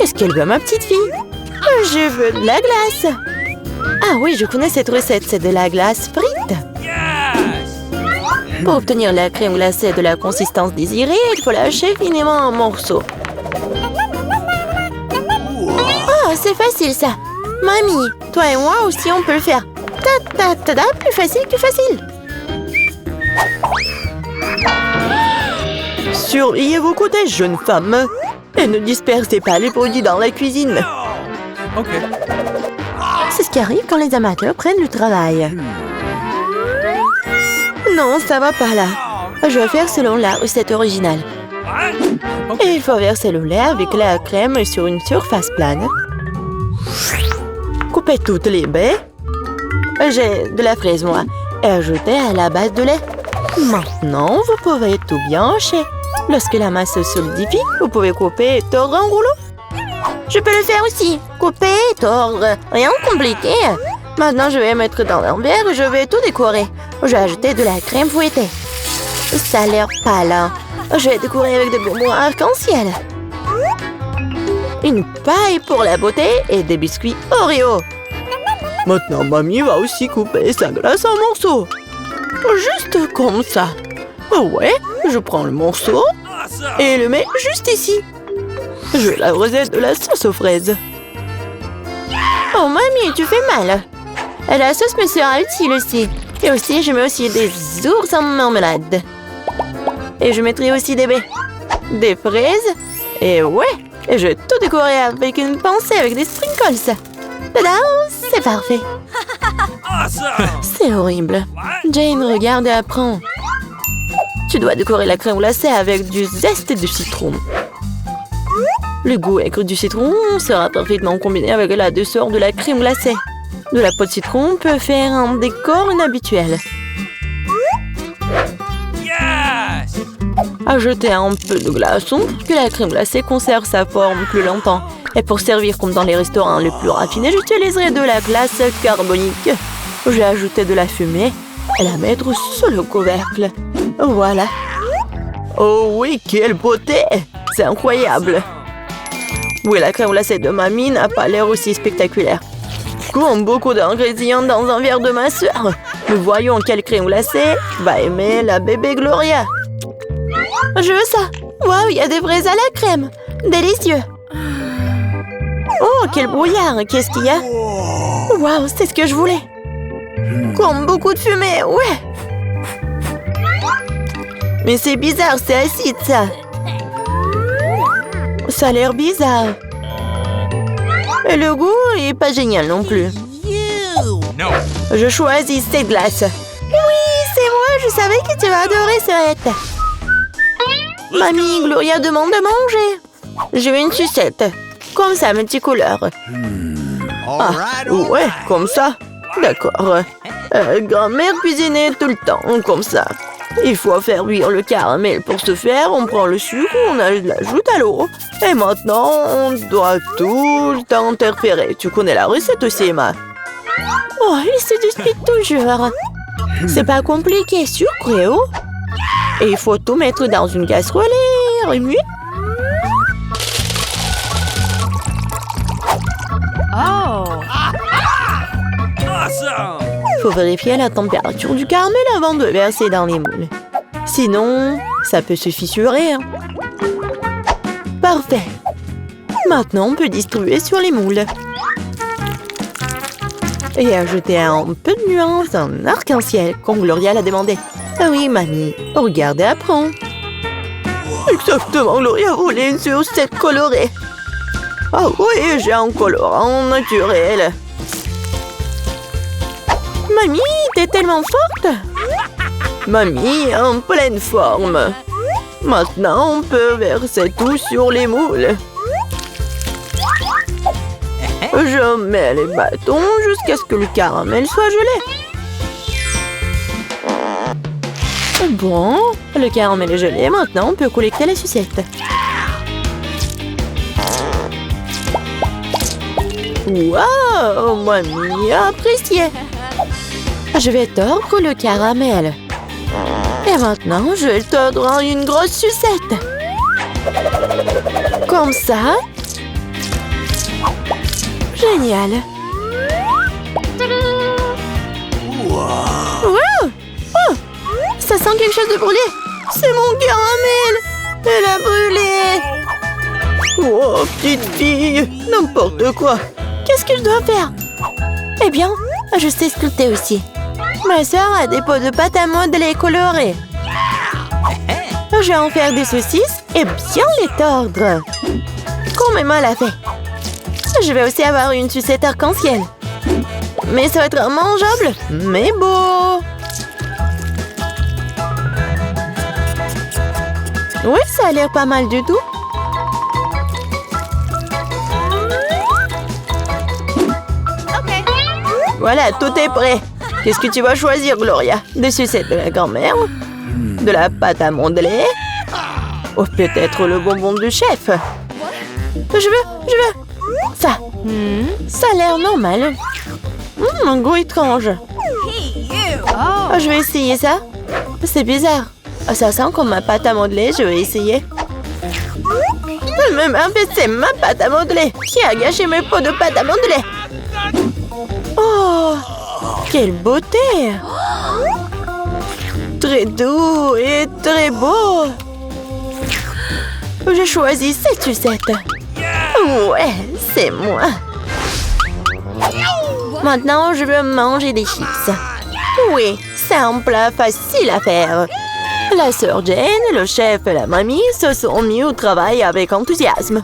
Qu'est-ce qu'elle veut, ma petite fille? Je veux de la glace. Ah oui, je connais cette recette, c'est de la glace frite. Pour obtenir la crème glacée de la consistance désirée, il faut lâcher finement en morceaux. Oh, c'est facile ça. Mamie, toi et moi aussi on peut le faire. Ta-ta-ta-ta, plus facile que facile. Surveillez vos côtés, jeune femme. Et ne dispersez pas les produits dans la cuisine. Ok. C'est ce qui arrive quand les amateurs prennent du travail. Non, ça va pas là. Je vais faire selon la recette originale. Et il faut verser le lait avec la crème sur une surface plane. Coupez toutes les baies. J'ai de la fraise, moi. Et ajoutez à la base de lait. Maintenant, vous pouvez tout bien hacher. Lorsque la masse se solidifie, vous pouvez couper et tordre en rouleau. Je peux le faire aussi. Couper et tordre. Rien de compliqué. Maintenant, je vais mettre dans un verre et je vais tout décorer. Je vais ajouter de la crème fouettée. Ça a l'air pâle, hein? Je vais décorer avec des bonbons arc-en-ciel. Une paille pour la beauté et des biscuits Oreo. Maintenant, mamie va aussi couper sa glace en morceaux. Juste comme ça. Ouais, je prends le morceau et le mets juste ici. Je vais l'arroser de la sauce aux fraises. Oh, mamie, tu fais mal. La sauce me sera utile aussi. Et aussi, je mets aussi des ours en marmelade. Et je mettrai aussi des baies. Des fraises. Et ouais, et je vais tout décorer avec une pincée avec des sprinkles. Tada, c'est parfait. C'est horrible. Jane, regarde et apprends. Tu dois décorer la crème glacée avec du zeste de citron. Le goût aigre du citron sera parfaitement combiné avec la douceur de la crème glacée. De la peau de citron peut faire un décor inhabituel. Ajoutez un peu de glaçon pour que la crème glacée conserve sa forme plus longtemps. Et pour servir comme dans les restaurants les plus raffinés, j'utiliserai de la glace carbonique. Je vais ajouter de la fumée et la mettre sur le couvercle. Voilà. Oh oui, quelle beauté! C'est incroyable. Oui, la crème glacée de mamie n'a pas l'air aussi spectaculaire. Comme beaucoup d'ingrédients dans un verre de ma sœur. Nous voyons quelle crème glacée va aimer la bébé Gloria. Je veux ça. Waouh, il y a des fraises à la crème. Délicieux. Oh, quel brouillard. Qu'est-ce qu'il y a? Waouh, c'est ce que je voulais. Comme beaucoup de fumée, ouais. Mais c'est bizarre, c'est acide, ça. Ça a l'air bizarre. Et le goût est pas génial non plus. Je choisis cette glace. Oui, c'est moi, je savais que tu vas adorer cette. Mamie, Gloria demande de manger. Je veux une sucette. Comme ça, multicouleur. Ah, ouais, comme ça. D'accord. Grand-mère cuisinait tout le temps, comme ça. Il faut faire cuire le caramel. Pour ce faire, on prend le sucre, on l'ajoute à l'eau. Et maintenant, on doit tout le temps interférer. Tu connais la recette aussi, Emma? Oh, il se dispute toujours. C'est pas compliqué, sucre et eau. Et il faut tout mettre dans une casserole et remuer. Oh! Il faut vérifier la température du caramel avant de verser dans les moules. Sinon, ça peut se fissurer. Parfait. Maintenant, on peut distribuer sur les moules. Et ajouter un peu de nuance en arc-en-ciel, comme Gloria l'a demandé. Ah oui, mamie, regarde et apprends. Exactement, Gloria voulait une sucette colorée. Ah oui, j'ai un colorant naturel. Mamie, t'es tellement forte. Mamie, en pleine forme. Maintenant, on peut verser tout sur les moules. Je mets les bâtons jusqu'à ce que le caramel soit gelé. Bon, le caramel est gelé. Maintenant, on peut collecter les sucettes. Waouh, mamie a apprécié. Je vais tordre le caramel. Et maintenant, je vais le tordre en une grosse sucette. Comme ça. Génial. Wow. Oh, ça sent quelque chose de brûlé. C'est mon caramel. Elle a brûlé. Oh, petite fille, n'importe quoi. Qu'est-ce que je dois faire? Eh bien, je sais sculpter aussi. Ma sœur a des pots de pâte à modeler colorés. Je vais en faire des saucisses et bien les tordre. Comme maman l'a fait. Je vais aussi avoir une sucette arc-en-ciel. Mais ça va être mangeable, mais beau. Oui, ça a l'air pas mal du tout. Voilà, tout est prêt. Qu'est-ce que tu vas choisir, Gloria? Des sucettes de la grand-mère? De la pâte à modeler? Ou peut-être le bonbon du chef? Je veux. Ça. Ça a l'air normal. Un goût étrange. Oh, je vais essayer ça. C'est bizarre. Ça sent comme ma pâte à modeler. Je vais essayer. Mais en fait, c'est ma pâte à modeler. Qui a gâché mes pots de pâte à modeler? Oh, quelle beauté! Très doux et très beau. Je choisis cette sucette. Ouais, c'est moi. Maintenant, je veux manger des chips. Oui, c'est un plat facile à faire. La sœur Jane, le chef et la mamie se sont mis au travail avec enthousiasme.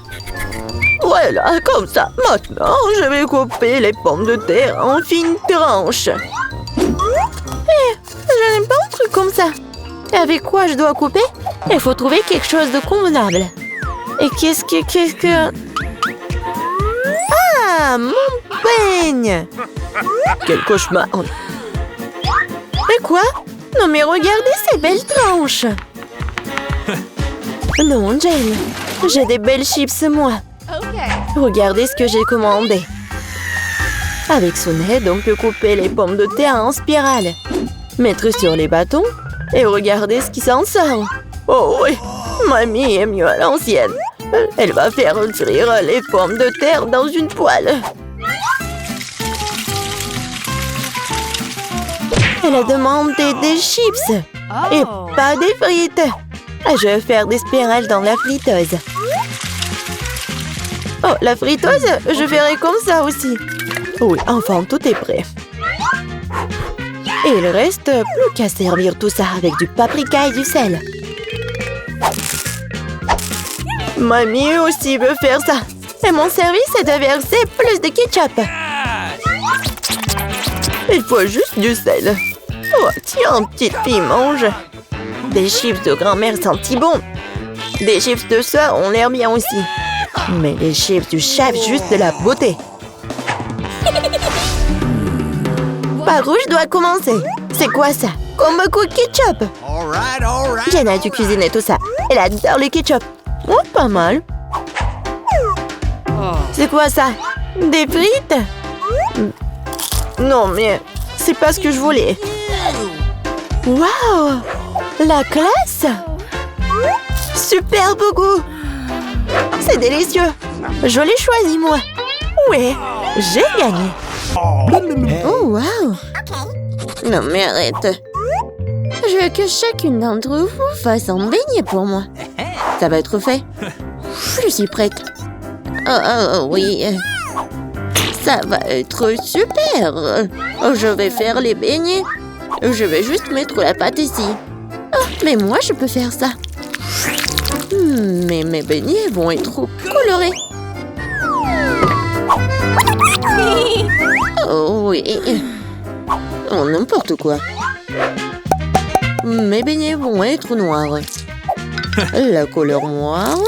Voilà, comme ça. Maintenant, je vais couper les pommes de terre en fines tranches. Je n'aime pas un truc comme ça. Et avec quoi je dois couper? Il faut trouver quelque chose de convenable. Et qu'est-ce que... Ah, mon peigne! Quel cauchemar! Et quoi? Non mais regardez ces belles tranches! Non, Jane, j'ai des belles chips, moi. Regardez ce que j'ai commandé. Avec son aide, on peut couper les pommes de terre en spirale, mettre sur les bâtons et regardez ce qui s'en sort. Oh oui, mamie est mieux à l'ancienne. Elle va faire cuire les pommes de terre dans une poêle. Elle a demandé des chips et pas des frites. Je vais faire des spirales dans la friteuse. Oh, la friteuse, je ferai comme ça aussi. Oui, enfin, tout est prêt. Et il reste plus qu'à servir tout ça avec du paprika et du sel. Mamie aussi veut faire ça. Et mon service est de verser plus de ketchup. Il faut juste du sel. Oh, tiens, petite fille, mange. Des chips de grand-mère sentent si bon. Des chips de soeur ont l'air bien aussi. Mais les chips du chef, juste de la beauté. Par où je dois commencer? C'est quoi ça? Comme beaucoup de ketchup. Jenna a dû cuisiner tout ça. Elle adore le ketchup. Oh, pas mal. C'est quoi ça? Des frites? Non, mais c'est pas ce que je voulais. Waouh! La classe! Superbe goût! C'est délicieux! Je l'ai choisi, moi! Ouais, j'ai gagné! Oh, waouh! Non, mais arrête! Je veux que chacune d'entre vous fasse un beignet pour moi. Ça va être fait. Je suis prête. Oh, oui. Ça va être super. Je vais faire les beignets. Je vais juste mettre la pâte ici. Oh, mais moi, je peux faire ça. Mais mes beignets vont être trop colorés. Oh oui. Oh, n'importe quoi. Mes beignets vont être noirs. La couleur noire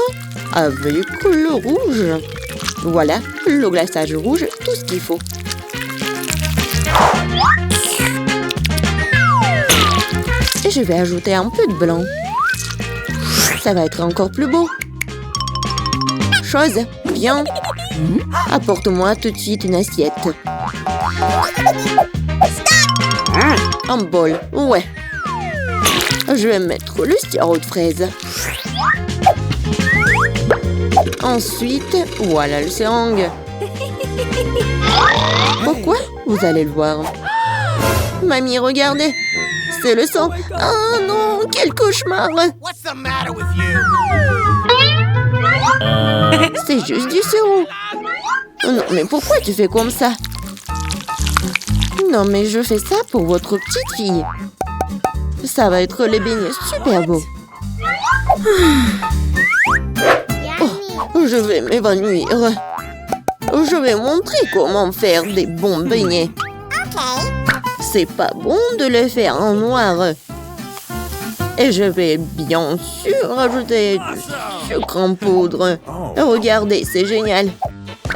avec le rouge. Voilà, le glaçage rouge, tout ce qu'il faut. Et je vais ajouter un peu de blanc. Ça va être encore plus beau. Chose, viens. Apporte-moi tout de suite une assiette. Un bol, ouais. Je vais mettre le sirop de fraise. Ensuite, voilà le seringue. Pourquoi? Vous allez le voir. Mamie, regardez. C'est le sang. Oh non, quel cauchemar. C'est juste du sirop. Non, mais pourquoi tu fais comme ça? Non, mais je fais ça pour votre petite fille. Ça va être les beignets super beaux. Oh, je vais m'évanouir. Je vais montrer comment faire des bons beignets. C'est pas bon de les faire en noir. Et je vais bien sûr ajouter du sucre en poudre. Regardez, c'est génial.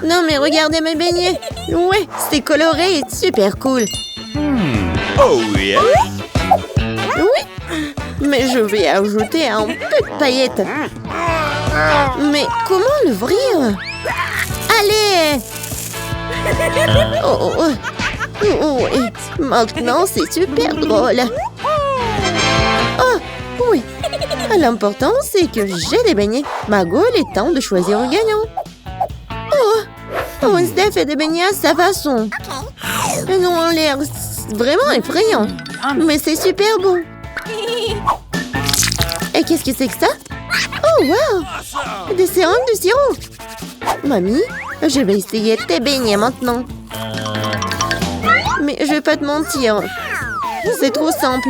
Non mais regardez mes beignets. Ouais, c'est coloré et super cool. Oh yeah. Oui, mais je vais ajouter un peu de paillettes. Mais comment l'ouvrir? Allez! Oh, oui. Maintenant, c'est super drôle. Oh, oui. L'important, c'est que j'ai des beignets. Margot, il est temps de choisir un gagnant. Oh, Wednesday fait des beignets à sa façon. Ils ont l'air vraiment effrayants. Mais c'est super bon. Et qu'est-ce que c'est que ça? Oh, wow! Des sérums de sirop. Mamie, je vais essayer tes beignets maintenant. Mais je vais pas te mentir. C'est trop simple.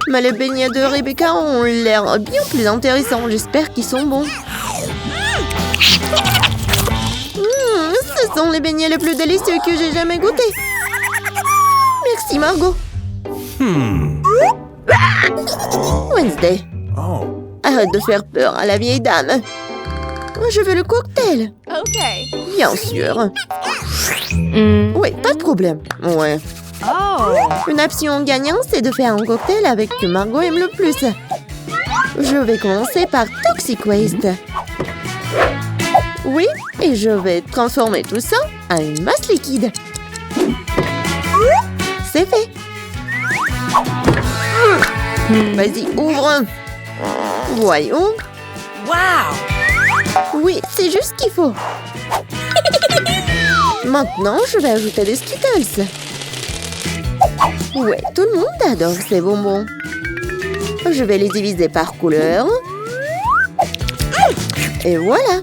Mais les beignets de Rebecca ont l'air bien plus intéressants. J'espère qu'ils sont bons. Ce sont les beignets les plus délicieux que j'ai jamais goûtés. Merci, Margot. Wednesday. Arrête de faire peur à la vieille dame. Je veux le cocktail. OK. Bien sûr. Oui, pas de problème. Ouais. Oh. Une option gagnante, c'est de faire un cocktail avec ce que Margot aime le plus. Je vais commencer par Toxic Waste. Oui, et je vais transformer tout ça en une masse liquide. C'est fait. Vas-y, ouvre. Voyons. Wow. Oui, c'est juste ce qu'il faut. Maintenant, je vais ajouter des Skittles. Ouais, tout le monde adore ces bonbons. Je vais les diviser par couleur. Et voilà.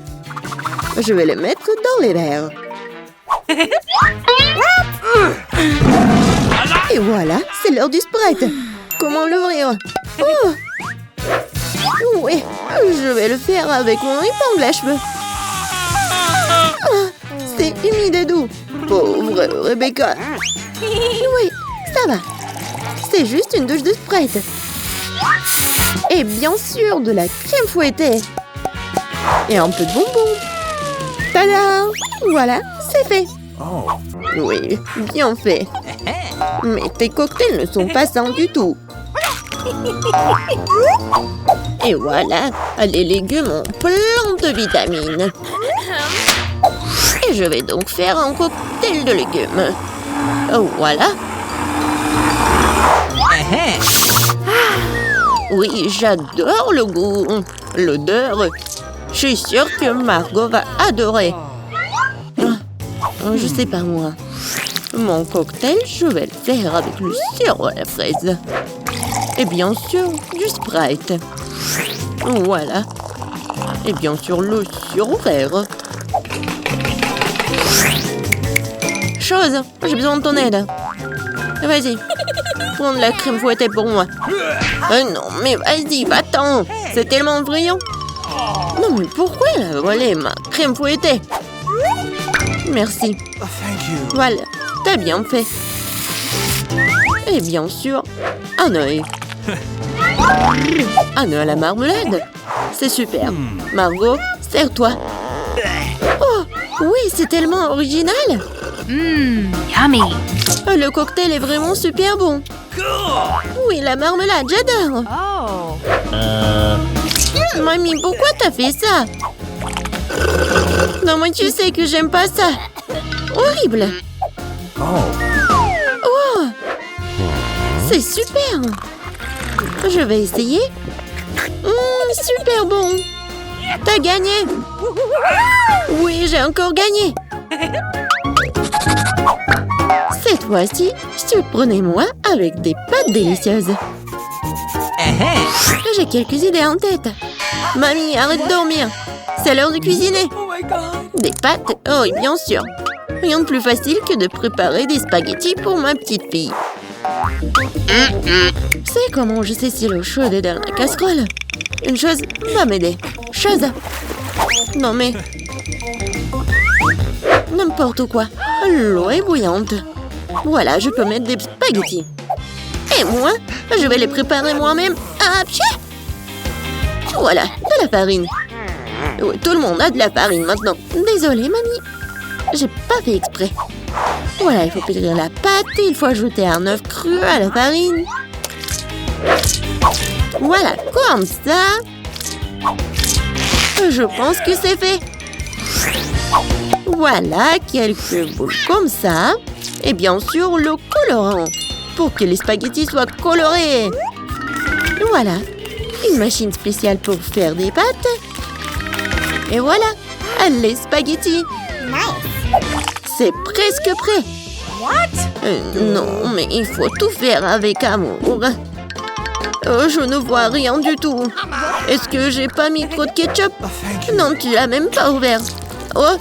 Je vais les mettre dans les verres. Et voilà, c'est l'heure du Sprite. Comment l'ouvrir? Oh! Oui, je vais le faire avec mon épingle à cheveux. Ah, c'est humide et doux. Pauvre Rebecca. Oui, ça va. C'est juste une douche de Sprite. Et bien sûr, de la crème fouettée. Et un peu de bonbons. Tada! Voilà, c'est fait. Oui, bien fait. Mais tes cocktails ne sont pas sains du tout. Et voilà, les légumes ont plein de vitamines. Et je vais donc faire un cocktail de légumes. Voilà. Oui, j'adore le goût, l'odeur. Je suis sûre que Margot va adorer. Je sais pas moi. Mon cocktail, je vais le faire avec le sirop à la fraise. Et bien sûr, du Sprite. Voilà. Et bien sûr, le sirop vert. Chose, j'ai besoin de ton aide. Vas-y, prends de la crème fouettée pour moi. Non, mais vas-y, va-t'en. C'est tellement brillant. Non, mais pourquoi elle a volé ma crème fouettée? Merci. Voilà, t'as bien fait. Et bien sûr, un œil. Un œil à la marmelade. C'est super. Margot, sers-toi. Oh, oui, c'est tellement original. Yummy. Le cocktail est vraiment super bon. Oui, la marmelade, j'adore. Oh. Mamie, pourquoi t'as fait ça? Non, mais tu sais que j'aime pas ça. Horrible. Oh, c'est super. Je vais essayer. Super bon. T'as gagné. Oui, j'ai encore gagné. Cette fois-ci, surprenez-moi avec des pâtes délicieuses. J'ai quelques idées en tête. Mamie, arrête de dormir. C'est l'heure de cuisiner. Des pâtes? Oh oui, bien sûr. Rien de plus facile que de préparer des spaghettis pour ma petite fille. C'est comment je sais si l'eau chaude est dans la casserole? Une chose va m'aider. Chose. Non mais... N'importe quoi. L'eau est bouillante. Voilà, je peux mettre des spaghettis. Et moi, je vais les préparer moi-même. Ah, pchit! Voilà, de la farine. Oui, tout le monde a de la farine maintenant. Désolée, mamie. J'ai pas fait exprès. Voilà, il faut pétrir la pâte et il faut ajouter un œuf cru à la farine. Voilà, comme ça. Je pense que c'est fait. Voilà, quelques boules comme ça. Et bien sûr, le colorant. Pour que les spaghettis soient colorés. Voilà, une machine spéciale pour faire des pâtes. Et voilà, les spaghettis. C'est presque prêt. Non, mais il faut tout faire avec amour. Je ne vois rien du tout. Est-ce que j'ai pas mis trop de ketchup? Non, tu l'as même pas ouvert. Oh,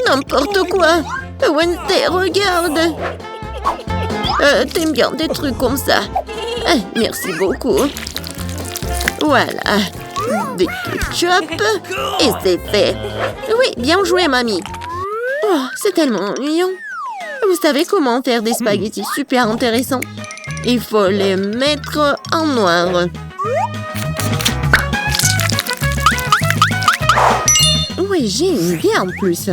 n'importe quoi. Wednesday, regarde. T'aimes bien des trucs comme ça. Merci beaucoup. Voilà. Des ketchup. Et c'est fait. Oui, bien joué, mamie. Oh, c'est tellement ennuyant. Vous savez comment faire des spaghettis super intéressants? Il faut les mettre en noir. Oui, j'ai une idée en plus.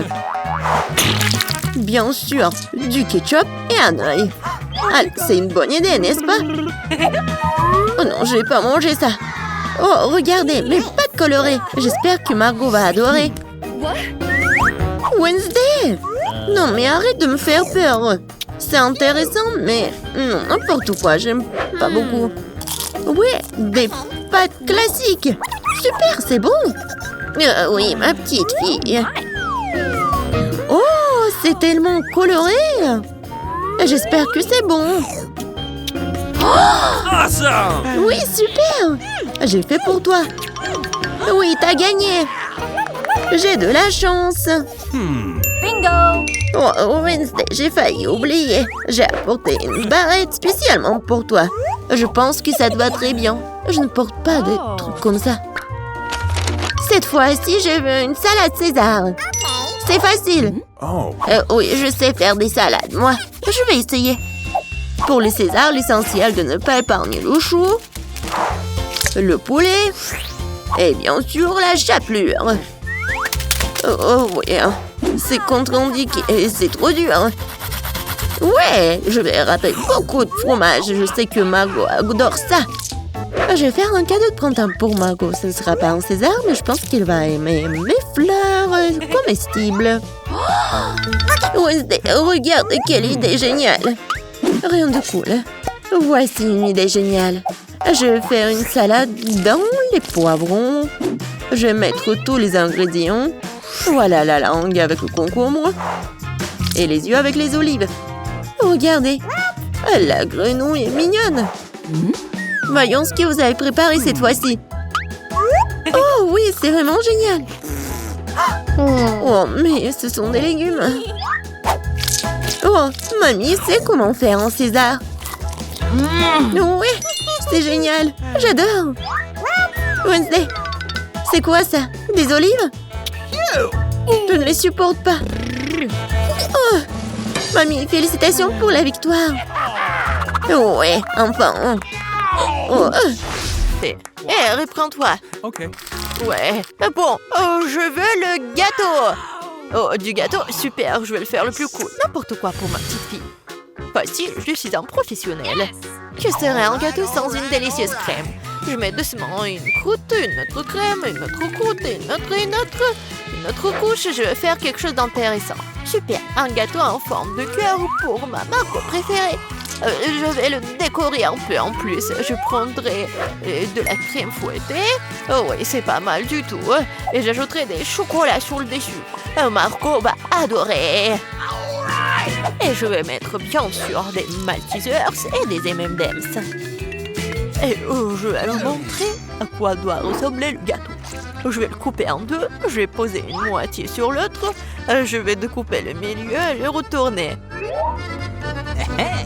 Bien sûr, du ketchup et un œil. Allez, c'est une bonne idée, n'est-ce pas? Oh non, je vais pas manger ça. Oh, regardez, mes pâtes colorées. J'espère que Margot va adorer. Wednesday! Non, mais arrête de me faire peur. C'est intéressant, mais non, n'importe quoi, j'aime pas beaucoup. Ouais, des pâtes classiques. Super, c'est bon. Oui, ma petite fille. Oh, c'est tellement coloré. J'espère que c'est bon. Awesome! Oui, super. J'ai fait pour toi. Oui, t'as gagné. J'ai de la chance. Bingo! Oh, Wednesday, j'ai failli oublier. J'ai apporté une barrette spécialement pour toi. Je pense que ça te va très bien. Je ne porte pas de trucs comme ça. Cette fois-ci, je veux une salade César. C'est facile. Oh. Oui, je sais faire des salades, moi. Je vais essayer. Pour les Césars, l'essentiel de ne pas épargner le chou, le poulet et bien sûr la chapelure. Oh oui, c'est contre-indiqué et c'est trop dur. Ouais, je vais râper beaucoup de fromage. Je sais que Margot adore ça. Je vais faire un cadeau de printemps pour Margot. Ce ne sera pas un César, mais je pense qu'il va aimer mes fleurs comestibles. Wednesday, regarde quelle idée géniale. Rien de cool. Voici une idée géniale. Je vais faire une salade dans les poivrons. Je vais mettre tous les ingrédients. Voilà la langue avec le concombre. Et les yeux avec les olives. Regardez, la grenouille est mignonne. Voyons ce que vous avez préparé cette fois-ci. Oh oui, c'est vraiment génial. Oh, mais ce sont des légumes. Oh, mamie sait comment faire un César. Oui, c'est génial. J'adore. Wednesday, c'est quoi ça? Des olives? Je ne les supporte pas. Oh, mamie, félicitations pour la victoire. Ouais, enfin. Oh. Reprends-toi. OK. Ouais. Bon, je veux le gâteau. Oh, du gâteau, super, je vais le faire le plus cool. N'importe quoi pour ma petite fille. Facile, je suis un professionnel. Que serait un gâteau sans une délicieuse crème? Je mets doucement une croûte, une autre crème, une autre croûte, une autre couche. Je vais faire quelque chose d'intéressant. Super, un gâteau en forme de cœur pour ma Margot préférée. Je vais le décorer un peu en plus. Je prendrai de la crème fouettée. Oh oui, c'est pas mal du tout. Et j'ajouterai des chocolats sur le dessus. Marco va adorer. Et je vais mettre bien sûr des Maltesers et des M&M's. Et je vais leur montrer à quoi doit ressembler le gâteau. Je vais le couper en deux, je vais poser une moitié sur l'autre, je vais découper le milieu et le retourner.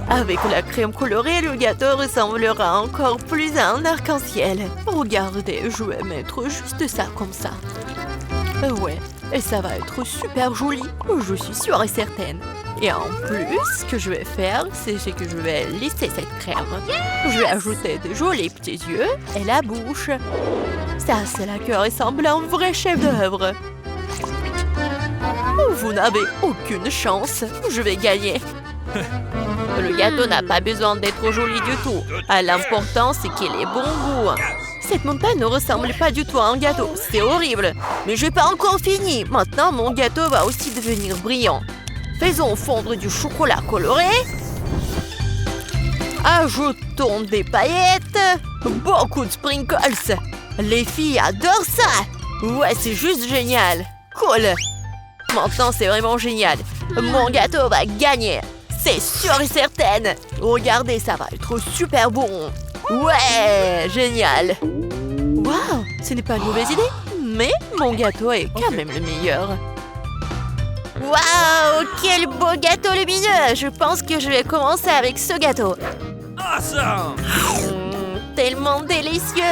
Avec la crème colorée, le gâteau ressemblera encore plus à un arc-en-ciel. Regardez, je vais mettre juste ça comme ça. Ouais, et ça va être super joli, je suis sûre et certaine. Et en plus, ce que je vais faire, c'est que je vais lisser cette crème. Je vais ajouter de jolis petits yeux et la bouche. Ça, c'est là que ressemble à un vrai chef-d'œuvre. Vous n'avez aucune chance, je vais gagner. Le gâteau n'a pas besoin d'être joli du tout. L'important, c'est qu'il ait bon goût. Cette montagne ne ressemble pas du tout à un gâteau, c'est horrible. Mais je n'ai pas encore fini. Maintenant, mon gâteau va aussi devenir brillant. Faisons fondre du chocolat coloré. Ajoutons des paillettes. Beaucoup de sprinkles. Les filles adorent ça. Ouais, c'est juste génial. Cool. Maintenant, c'est vraiment génial. Mon gâteau va gagner. C'est sûr et certain. Regardez, ça va être super bon. Ouais, génial. Waouh, ce n'est pas une mauvaise idée. Mais mon gâteau est quand même le meilleur. Waouh, quel beau gâteau lumineux! Je pense que je vais commencer avec ce gâteau. Awesome! Tellement délicieux!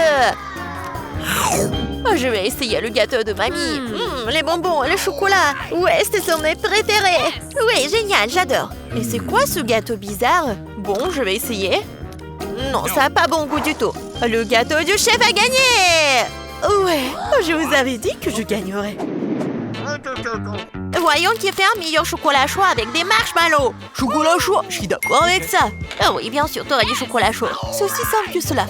Je vais essayer le gâteau de mamie. Les bonbons, le chocolat. Ouais, ce sont mes préférés. Oui, génial, j'adore. Et c'est quoi ce gâteau bizarre? Bon, je vais essayer. Non, ça n'a pas bon goût du tout. Le gâteau du chef a gagné! Ouais, je vous avais dit que je gagnerais. Voyons qui fait un meilleur chocolat chaud avec des marshmallows. Chocolat chaud, je suis d'accord avec ça. Oui, bien sûr, t'aurais du chocolat chaud. C'est aussi simple que cela.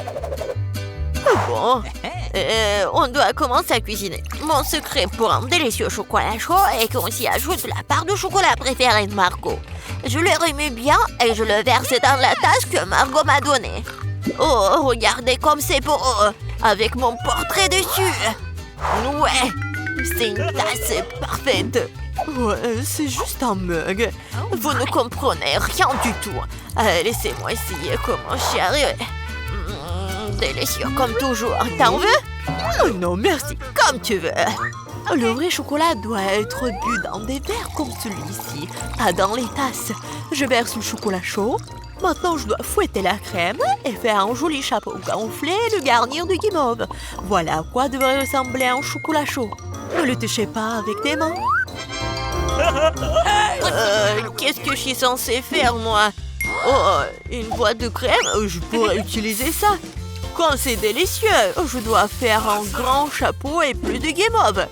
Bon, on doit commencer à cuisiner. Mon secret pour un délicieux chocolat chaud est qu'on s'y ajoute la part de chocolat préférée de Margot. Je le remue bien et je le verse dans la tasse que Margot m'a donnée. Oh, regardez comme c'est beau, avec mon portrait dessus. Ouais, c'est une tasse parfaite. Ouais, c'est juste un mug. Vous ne comprenez rien du tout. Laissez-moi essayer comment j'y arrive. Délicieux comme toujours. T'en veux? Non, merci. Comme tu veux. Le vrai chocolat doit être bu dans des verres comme celui-ci, pas dans les tasses. Je verse le chocolat chaud. Maintenant, je dois fouetter la crème et faire un joli chapeau gonflé et le garnir de guimauve. Voilà à quoi devrait ressembler un chocolat chaud. Ne le touchez pas avec tes mains. Qu'est-ce que je suis censée faire, moi? Oh, une boîte de crème? Je pourrais utiliser ça. Quand c'est délicieux, je dois faire un grand chapeau et plus de guimauve.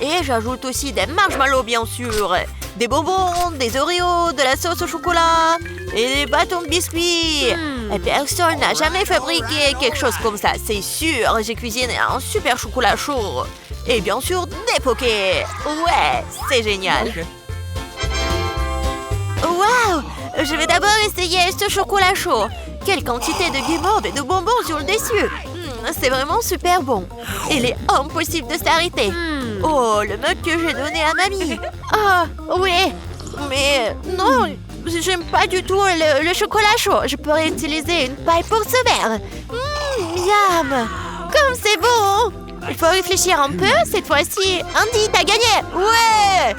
Et j'ajoute aussi des marshmallows, bien sûr. Des bonbons, des Oreos, de la sauce au chocolat et des bâtons de biscuits. Et personne n'a jamais fabriqué quelque chose comme ça, c'est sûr. J'ai cuisiné un super chocolat chaud. Et bien sûr, des pokés. Ouais, c'est génial. Waouh! Je vais d'abord essayer ce chocolat chaud. Quelle quantité de guimauve et de bonbons sur le dessus. C'est vraiment super bon. Il est impossible de s'arrêter. Oh, le mug que j'ai donné à mamie. Ah, oui. Mais non, j'aime pas du tout le chocolat chaud. Je pourrais utiliser une paille pour ce verre. Miam. Comme c'est bon. Il faut réfléchir un peu. Cette fois-ci, Andy, t'as gagné. Ouais.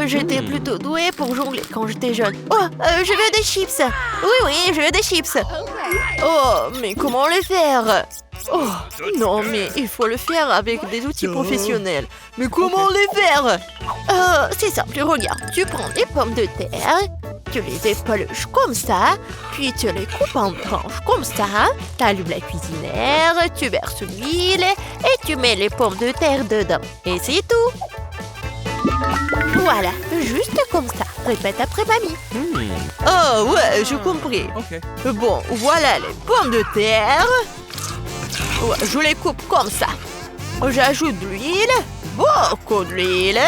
J'étais plutôt douée pour jongler quand j'étais jeune. Oh, je veux des chips. Oui, je veux des chips. Oh, mais comment les faire? Oh, non, mais il faut le faire avec des outils professionnels. Mais comment les faire? C'est simple, regarde. Tu prends des pommes de terre, tu les épluches comme ça, puis tu les coupes en tranches comme ça. Tu allumes la cuisinière, tu verses l'huile et tu mets les pommes de terre dedans. Et c'est tout. Voilà, juste comme ça. Répète après mamie. Oh ouais, j'ai compris. Okay. Bon, voilà les pommes de terre. Ouais, je les coupe comme ça. J'ajoute de l'huile, beaucoup de l'huile.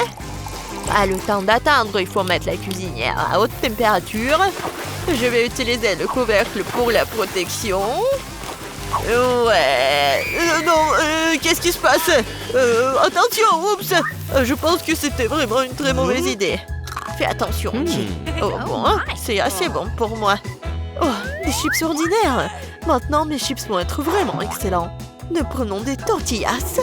Pas le temps d'attendre, il faut mettre la cuisinière à haute température. Je vais utiliser le couvercle pour la protection. Ouais... non, qu'est-ce qui se passe? Attention, oups. Je pense que c'était vraiment une très mauvaise idée. Fais attention, Ki. Oh bon, c'est assez bon pour moi. Oh, des chips ordinaires. Maintenant, mes chips vont être vraiment excellents. Nous prenons des tortillas.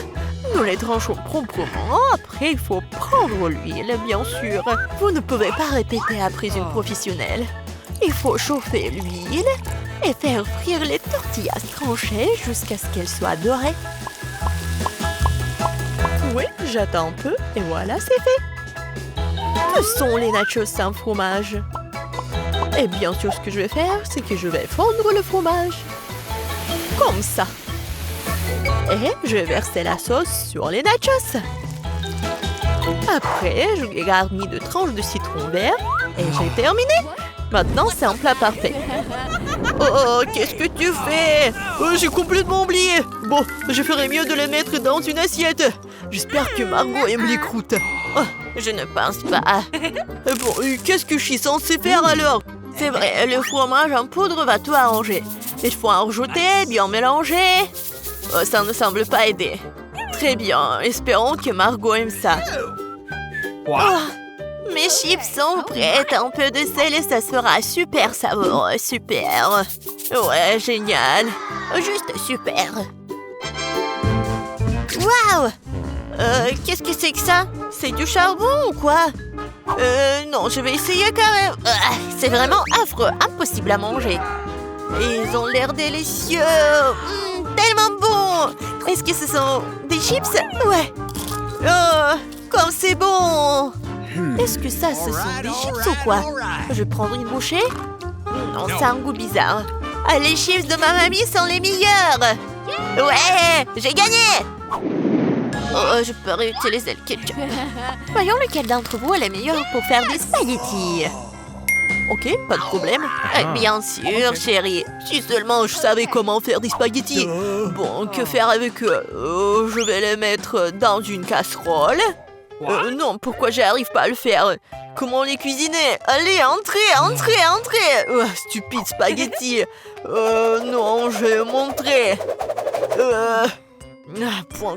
Nous les tranchons proprement. Après, il faut prendre l'huile, bien sûr. Vous ne pouvez pas répéter après une professionnelle. Il faut chauffer l'huile et faire frire les tortillas tranchées jusqu'à ce qu'elles soient dorées. Oui, j'attends un peu et voilà, c'est fait. Que sont les nachos sans fromage? Et bien sûr, ce que je vais faire, c'est que je vais fondre le fromage. Comme ça. Et je vais verser la sauce sur les nachos. Après, je les garnis de tranches de citron vert et j'ai terminé. Maintenant, c'est un plat parfait. Oh, qu'est-ce que tu fais? J'ai complètement oublié. Bon, je ferais mieux de les mettre dans une assiette. J'espère que Margot aime les croûtes. Oh, je ne pense pas. Bon, qu'est-ce que je suis censée faire alors? C'est vrai, le fromage en poudre va tout arranger. Il faut en rajouter, bien mélanger. Oh, ça ne semble pas aider. Très bien, espérons que Margot aime ça. Oh, mes chips sont prêtes. Un peu de sel et ça sera super savoureux. Super. Ouais, génial. Juste super. Waouh! Qu'est-ce que c'est que ça? C'est du charbon ou quoi? Non, je vais essayer quand même. C'est vraiment affreux, impossible à manger. Ils ont l'air délicieux. Tellement bon. Est-ce que ce sont des chips? Ouais. Oh, comme c'est bon. Est-ce que ça, ce sont des chips ou quoi? Je vais prendre une bouchée. Non, ça a un goût bizarre. Les chips de ma mamie sont les meilleurs. Ouais, j'ai gagné. Oh, je peux réutiliser le ketchup. Voyons lequel d'entre vous est le meilleur pour faire des spaghettis. Ok, pas de problème. Bien sûr, chérie. Si seulement je savais comment faire des spaghettis. Bon, que faire avec eux? Je vais les mettre dans une casserole. Non, pourquoi j'arrive pas à le faire? Comment les cuisiner? Allez, entrez. Stupide spaghetti. Non, je vais montrer.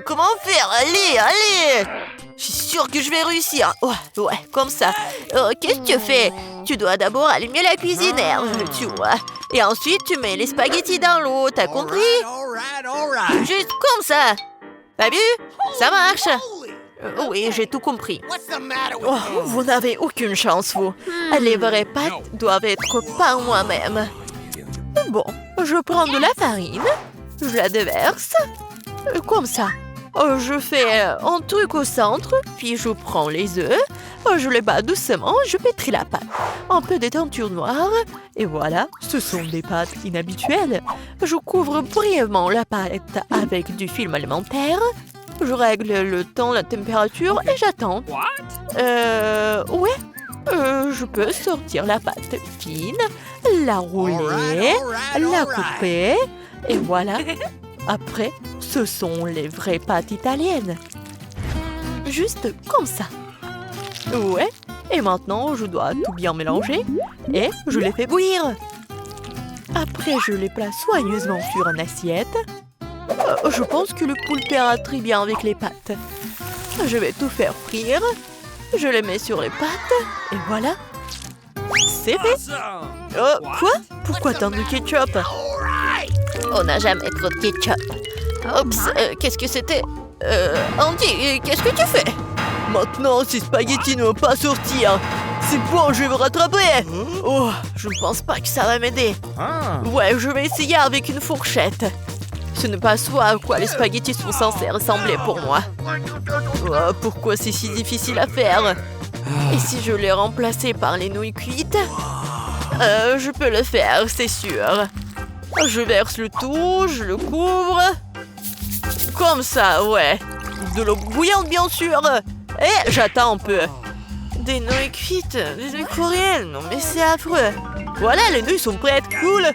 Comment faire? Allez. Je suis sûre que je vais réussir. Ouais, comme ça. Qu'est-ce que tu fais? Tu dois d'abord allumer la cuisinière, tu vois. Et ensuite, tu mets les spaghettis dans l'eau, t'as compris? Juste comme ça. T'as vu? Ça marche. Oui, j'ai tout compris. Oh, vous n'avez aucune chance, vous. Les vraies pâtes doivent être par moi-même. Bon, je prends de la farine. Je la déverse. Comme ça. Je fais un truc au centre, puis je prends les œufs, je les bats doucement, je pétris la pâte. Un peu de teinture noire, et voilà, ce sont des pâtes inhabituelles. Je couvre brièvement la pâte avec du film alimentaire. Je règle le temps, la température, et j'attends. Ouais. Je peux sortir la pâte fine, la rouler, la couper, et voilà. Après, ce sont les vraies pâtes italiennes. Juste comme ça. Ouais. Et maintenant, je dois tout bien mélanger. Et je les fais bouillir. Après, je les place soigneusement sur une assiette. Je pense que le poulpe ira très bien avec les pâtes. Je vais tout faire frire. Je les mets sur les pâtes. Et voilà. C'est fait. Quoi? Pourquoi tant de ketchup? On n'a jamais trop de ketchup. Oups, qu'est-ce que c'était? Andy, qu'est-ce que tu fais? Maintenant, ces spaghettis ne vont pas sortir. C'est bon, je vais me rattraper. Oh, je ne pense pas que ça va m'aider. Ouais, je vais essayer avec une fourchette. Ce n'est pas ce à quoi les spaghettis sont censés ressembler pour moi. Oh, pourquoi c'est si difficile à faire? Et si je les remplaçais par les nouilles cuites? Je peux le faire, c'est sûr. Je verse le tout, je le couvre. Comme ça, ouais. De l'eau bouillante, bien sûr. Et j'attends un peu. Des nouilles cuites, des nouilles coréennes. Non, mais c'est affreux. Voilà, les nouilles sont prêtes, cool.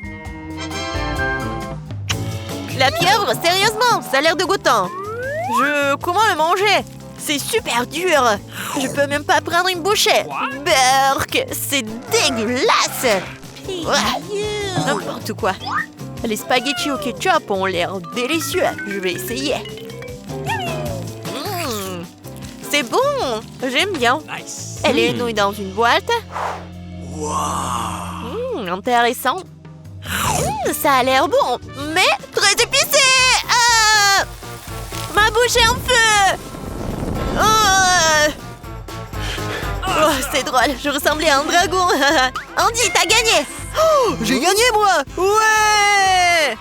La pieuvre, sérieusement, ça a l'air dégoûtant. Comment le manger? C'est super dur. Je peux même pas prendre une bouchée. Berk, c'est dégueulasse. N'importe quoi. Les spaghettis au ketchup ont l'air délicieux. Je vais essayer. C'est bon. J'aime bien. Et les nouilles dans une boîte. Intéressant. Ça a l'air bon, mais très épicé. Ah, ma bouche est en feu. Oh, c'est drôle, je ressemblais à un dragon. Andy, t'as gagné. J'ai gagné, moi! Ouais!